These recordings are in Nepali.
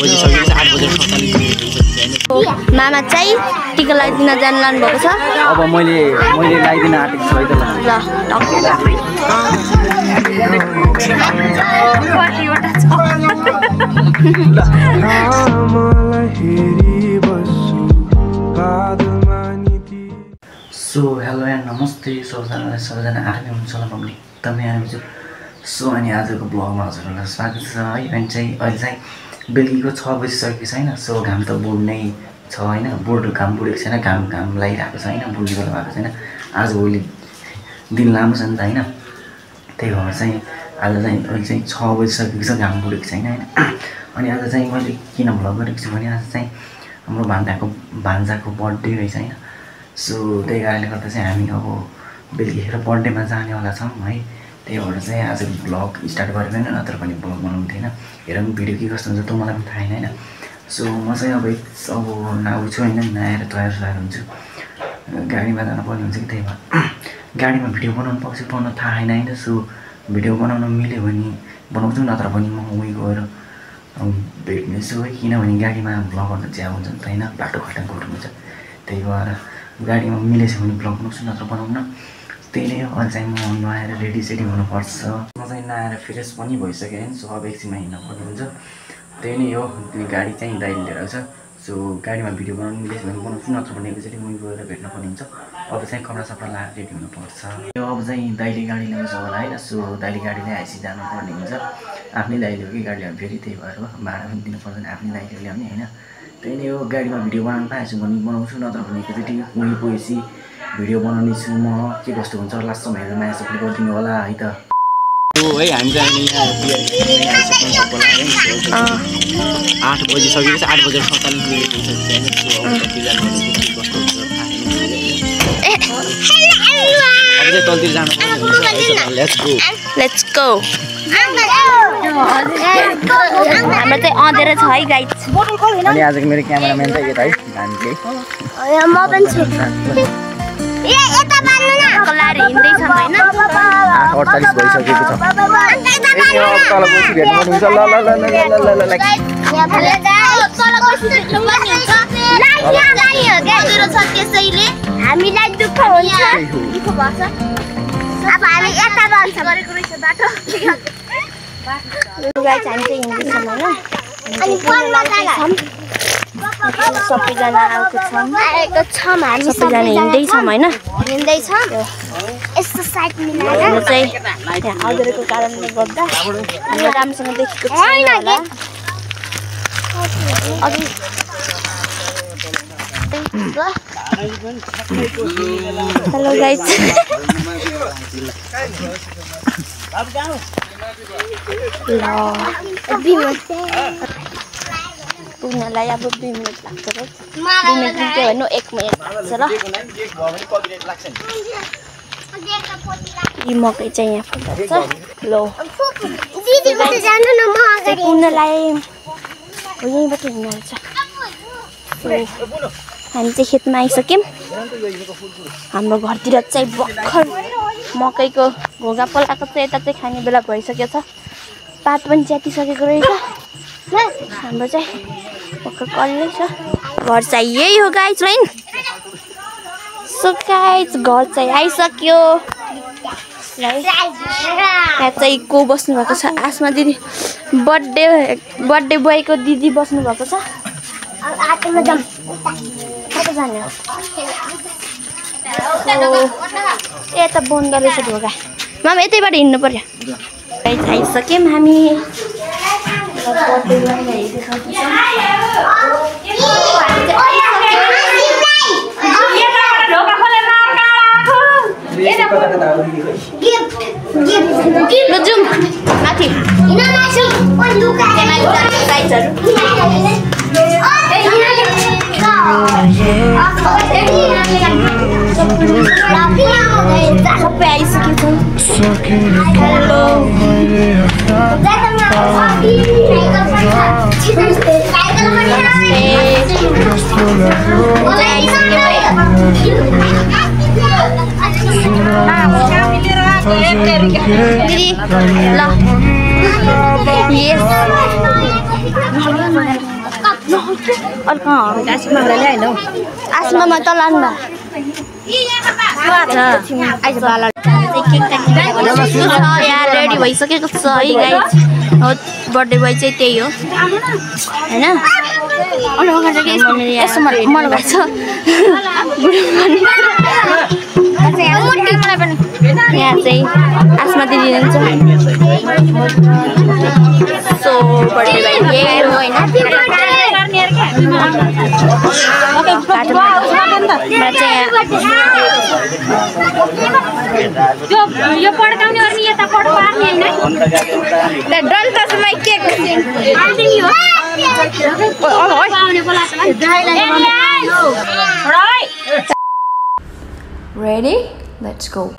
बजिसकेको छ 8 बजेर 47 मिनेट भइसक्यो। मामा चाहिँ टिका लगाइदिन जान लानु भएको छ। अब मैले लगाइदिन आँटेको छु है त ल। सो हेलो एन्ड नमस्ते सबैजना आर्मी हुनुहुन्छ होला भन्ने एकदमै आराम छु। सो अनि आजको ब्लगमा हजुरहरूलाई स्वागत छ है। अनि चाहिँ अहिले चाहिँ बेलुकीको 6 बजिसकेको छैन। सो घाम त बुढ्नै छ होइन, घाम बुढेको छैन, घाम लागिरहेको छ होइन, बुढ्ने बेला भएको छैन। आजभोलि दिन लामो छ नि त होइन, त्यही भएर चाहिँ आज चाहिँ अहिले चाहिँ 6 बजिसकेको छ, घाम बुढेको छैन होइन। अनि आज चाहिँ मैले किन भ्लग गरेको छु भने आज चाहिँ हाम्रो भान्जाको बर्थडे रहेछ होइन। सो त्यही कारणले गर्दा चाहिँ हामी अब बेलुकीखेर बर्थडेमा जानेवाला छौँ है। त्यही भएर चाहिँ आज भ्लग स्टार्ट गरेको होइन, नत्र पनि भ्लग बनाउनु थिएन। हेरौँ भिडियो के कस्तो हुन्छ त मलाई पनि थाहा छैन होइन। सो म चाहिँ अब नआउँछु होइन, नआएर तयार हुन्छु, गाडीमा जानुपर्ने हुन्छ कि त्यही भएर गाडीमा भिडियो बनाउनु पाउँछ पाउन थाहा छैन होइन। सो भिडियो बनाउन मिल्यो भने बनाउँछु, नत्र पनि म उहीँ गएर भेट्नेछु है। किनभने गाडीमा भ्लग गर्दा च्याउ हुन्छ नि त होइन, बाटो खटाङ हुन्छ। त्यही भएर गाडीमा मिलेछ भने भ्लग बनाउँछु, नत्र बनाउन। त्यही नै हो। अहिले चाहिँ म नआएर रेडी हुनुपर्छ। म चाहिँ नआएर फ्रेस पनि भइसकेँ होइन। सो अब एकछिनमा हिँड्नुपर्ने हुन्छ। त्यही नै हो। गाडी चाहिँ दाइले लिएर आउँछ। सो गाडीमा भिडियो बनाउनु मिलेछ भने बनाउँछु, नत्र भने एकचोटि उहीँ गएर भेट्नुपर्ने हुन्छ। अब चाहिँ कपडा सपडा लगाएर रेडी हुनुपर्छ। यो अब चाहिँ दाइले गाडी ल्याउँछ होला होइन। सो दाइले गाडी ल्याएपछि जानुपर्ने हुन्छ। आफ्नै दाइले हो कि गाडी ल्याउनु, फेरि त्यही भएर भाडा पनि दिनु पर्दैन, आफ्नै दाइले ल्याउने होइन। त्यही नै हो। गाडीमा भिडियो बनाउनु पाएछु भने बनाउँछु, नत्र भने एकचोटि उहीँ गएपछि भिडियो बनाउने छु म। के कस्तो हुन्छ लास्टसम्म हेरेर माया सपोर्ट गरिदिनु होला है त। है हामी चाहिँ यहाँ आइसक्नु सक्छ होला है। 8 बजिसकेको छ, 8 बजेर 47 मिनेट भइसक्यो होइन। कस्तो हुन्छ थाहा छैन। अब चाहिँ तलतिर जानुपर्ने हुन्छ है त। Let's go. हाम्रो चाहिँ अँधेर छ है गाइस। अनि आजको मेरो क्यामेराम्यान चाहिँ यता है हामीले। म पनि छु। कलार हिँड्दैछौँ होइन। 8:48 भइसकेको छ। तल गएपछि भेट्नुपर्ने हुन्छ। ल हामीलाई दुःख हुन्छ। अब हामी यता जान्छ गरेको रहेछ बाटो। गाइस हामी चाहिँ हिँड्दैछौँ होइन। सबैजना आएको छौँ, हामी सबैजना हिँड्दैछौँ होइन। यस्तो साइड मिलाएर चाहिँ यहाँ अँधेरोको कारणले गर्दा हामीले राम्रोसँग देखेको छैन होला। Hello guys. पुग्नलाई अब 2 मिनट लाग्छ है। 2 मिनट पुग्यो भने 1 मिनट लाग्छ ल। यी मकै चाहिँ यहाँ फल्छ। लो पुग्नलाई यहीँबाट हिँड्नुहुन्छ। हामी चाहिँ खेतमा आइसक्यौँ। हाम्रो घरतिर चाहिँ भर्खर मकैको घोगा पलाएको चाहिँ यता चाहिँ खाने बेला भइसकेको छ। पात पनि च्यातिसकेको रहेछ। हाम्रो चाहिँ भर्खर कल्लै छ। घर चाहिँ यही हो गाइस लाइन। सो गाइस घर चाहिँ आइसक्यो। यहाँ चाहिँ को बस्नु भएको छ, आसमा दिदी बर्थडे बोयको दिदी बस्नु भएको छ। यता बन्द रहेछ ढोका। मामा यतैबाट हिँड्नु पर्यो। आइसक्यौँ हामी। जाउँ माथि। सबै आइसकेको छ। हेलो दिदी ल। यस अर्को आसमामा त लानु यहाँ रेडी भइसकेको छ है गाइस बर्थडे बोय चाहिँ त्यही हो हैन यसो मन भएको यहाँ चाहिँ आसमा दिदी हुनुहुन्छ सो बर्थडे बोय यही हो हैन यो पड्काउने अनि यता पड्काउने हैन डन टच माइ केक हाल्दिनी हो पाउने बोला Ready? Let's go.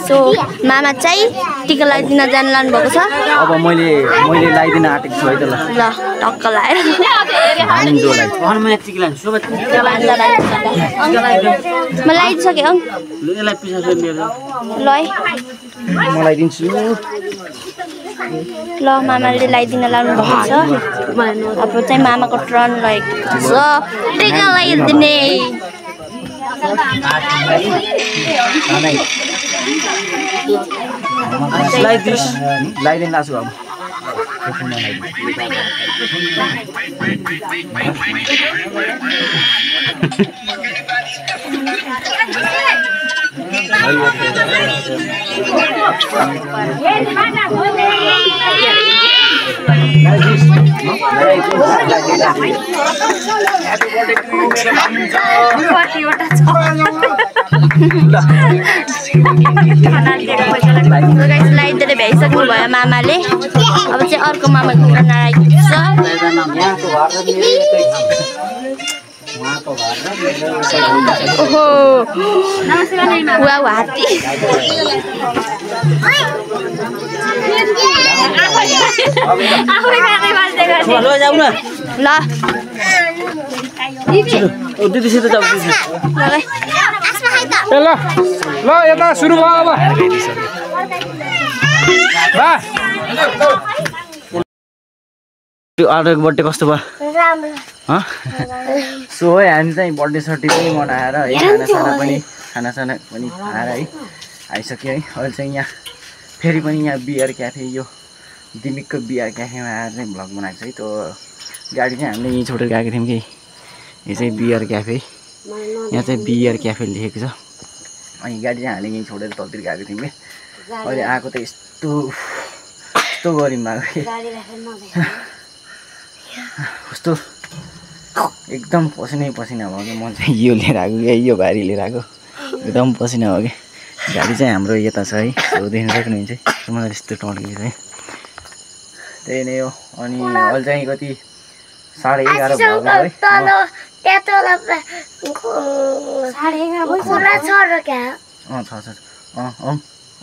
So, मामा चाहिँ टिका लगाइदिन जान लानु भएको छ अब मैले लगाइदिन आटेको छु है त ल टक्क लाएर म लगाइसकेँ ल मलाई दिन्छु ल मामाले लगाइदिन लानु भएको छ अब चाहिँ मामाको टर्न रहेको छ टिका लगाइदिने लगाइदिनु लाछु अब लगाइदिएर भ्याइसक्नु भयो मामाले अब चाहिँ अर्को मामाको टर्न आइपुग्छ ओहो वाउ हात्ती ल ल यता सुरु भयो अब अर्डरको बर्थडे कस्तो भयो सो है हामी चाहिँ बर्थडे सर्टी पनि मनाएर है खानासाना पनि खाएर है आइसक्यो है अहिले चाहिँ यहाँ फेरि पनि यहाँ बियर क्याफे यो दिमिकको बियर क्याफेमा आएर चाहिँ भ्लग बनाएको छ है त्यो गाडी चाहिँ हामीले यहीँ छोडेर गएको थियौँ कि यो चाहिँ बियर क्याफे यहाँ चाहिँ बियर क्याफे लेखेको छ अनि गाडी चाहिँ हामीले यहीँ छोडेर तलतिर गएको थियौँ कि अहिले आएको त यस्तो गरिमा आएको कि कस्तो एकदम पसिनै पसिना भयो कि म चाहिँ यो लिएर आएको कि यो भारी लिएर आएको एकदम पसिना भयो कि गाडी चाहिँ हाम्रो यता छ है सो देख्न सक्नुहुन्छ मजाले यस्तो टड्केको छ है त्यही नै हो अनि अहिले चाहिँ कति 11:30 भएको है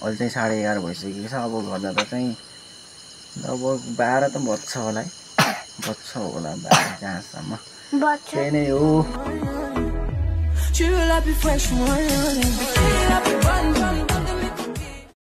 अहिले चाहिँ 11:30 भइसकेको छ अब घर जाँदा चाहिँ लगभग 12 त बज्छ होला है बज्छ होला 12 जहाँसम्म त्यही नै हो